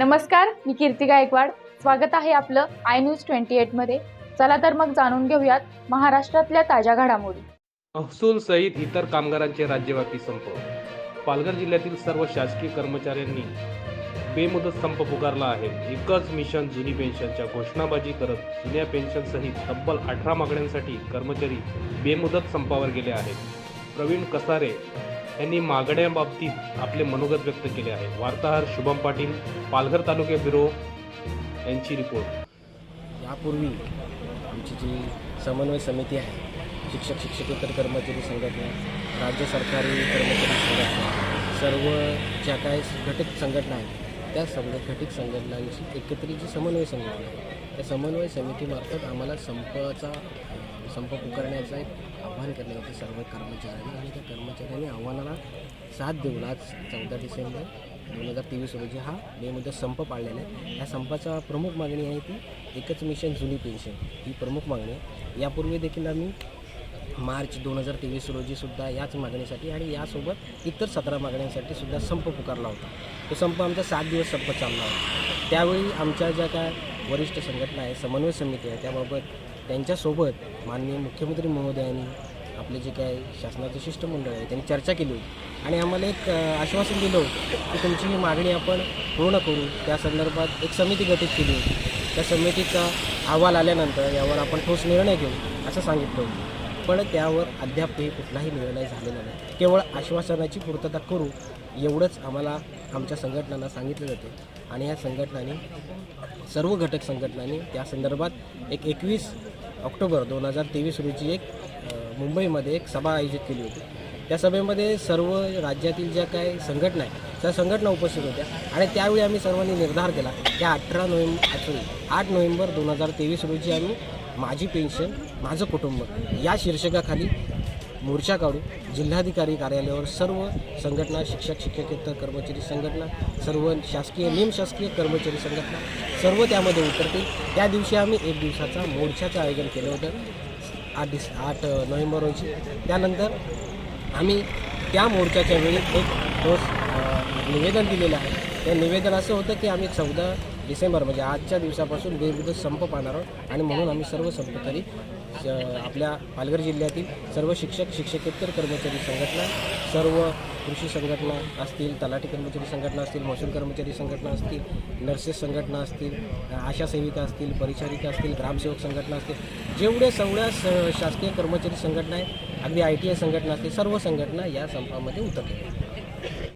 नमस्कार, मी कीर्ती गायकवाड. स्वागत आहे आपलं आय न्यूज 28 मध्ये. चला तर मग जाणून घेऊयात महाराष्ट्रातल्या ताज्या घडामोडी. महसूल सहित इतर कामगारांचे राज्यव्यापी संप. पालघर जिल्ह्यातील सर्व शासकीय कर्मचाऱ्यांनी बेमुदत संप पुकारला आहे. एकच मिशन जुनी पेन्शनच्या घोषणाबाजी करत जुन्या पेन्शन सहित तब्बल 18 मागण्यांसाठी कर्मचारी बेमुदत संपावर गेले आहेत. प्रवीण कसारे यांनी मागण्यांबाबतीत आपले मनोगत व्यक्त केले आहे. वार्ताहर शुभम पाटील, पालघर तालुका ब्युरो यांची रिपोर्ट. यापूर्वी आमची जी समन्वय समिती आहे, शिक्षकेतर कर्मचारी संघटना, राज्य सरकारी कर्मचारी संघटना, सर्व ज्या काही घटक संघटना आहेत त्या सर्व घटक संघटनांची एकत्रित जी समन्वय समिती आहे, त्या समन्वय समितीमार्फत आम्हाला संप पुकारण्याचा एक आव्हान करण्यात होते सर्व कर्मचाऱ्यांनी. आणि त्या कर्मचाऱ्यांनी आव्हानाला साथ देऊन आज 14 डिसेंबर 2023 रोजी हा बेमुदत संप पाळलेला आहे. या संपाचा प्रमुख मागणी आहे ती एकच मिशन जुनी पेन्शन, ही प्रमुख मागणी आहे. यापूर्वी देखील आम्ही मार्च 2023 रोजी सुद्धा याच मागणीसाठी आणि यासोबत इतर 17 मागण्यांसाठी सुद्धा संप पुकारला होता. तो संप आमचा 7 दिवस संप चालला होता. त्यावेळी आमच्या ज्या काय वरिष्ठ संघटना आहे, समन्वय समिती आहे, त्याबाबत त्यांच्यासोबत माननीय मुख्यमंत्री महोदयांनी आपले जे काय शासनाचं शिष्टमंडळ आहे त्यांनी चर्चा केली होती आणि आम्हाला एक आश्वासन दिलं होतं की तुमची ही मागणी आपण पूर्ण करू. त्या संदर्भात एक समिती गठीत केली होती. त्या समितीचा अहवाल आल्यानंतर यावर आपण ठोस निर्णय घेऊ असं सांगितलं होतं. पण त्यावर अद्यापही कुठलाही निर्णय झालेला नाही. केवळ आश्वासनाची पूर्तता करू एवढंच आम्हाला आमच्या संघटनांना सांगितलं जाते. आणि या संघटनांनी सर्व घटक संघटनांनी त्या संदर्भात एक 21 ऑक्टोबर 2023 रोजी एक मुंबईमध्ये एक सभा आयोजित केली होती. त्या सभेमध्ये सर्व राज्यातील ज्या काही संघटना आहेत त्या संघटना उपस्थित होत्या आणि त्यावेळी आम्ही सर्वांनी निर्धार केला की 8 नोव्हेंबर 2023 रोजी आम्ही माझी पेन्शन माझं कुटुंब या शीर्षकाखाली मोर्चा काढू. जिल्हाधिकारी कार्यालयावर सर्व संघटना, शिक्षकेतर कर्मचारी संघटना, सर्व शासकीय निमशासकीय कर्मचारी संघटना सर्व त्यामध्ये उतरतील. त्या दिवशी आम्ही एक दिवसाचा मोर्चाचं आयोजन केलं होतं 8 नोव्हेंबर रोजी. त्यानंतर आम्ही त्या मोर्चाच्या वेळी एक ठोस निवेदन दिलेलं आहे. ते निवेदन असं होतं की आम्ही 14 डिसेंबर म्हणजे आजच्या दिवसापासून बेमुदत संप पाळणार आहोत आणि म्हणून आम्ही सर्व संपकरी आपल्या पालघर जिल्ह्यातील सर्व शिक्षकेतर कर्मचारी संघटना, सर्व कृषी संघटना असतील, तलाठी कर्मचारी संघटना असतील, महसूल कर्मचारी संघटना असतील, नर्सेस संघटना असतील, आशा सेविका असतील, परिचारिका असतील, ग्रामसेवक संघटना असतील, जेवढ्या शासकीय कर्मचारी संघटना आहेत, अगदी ITI संघटना असतील, सर्व संघटना या संपामध्ये उतरतील.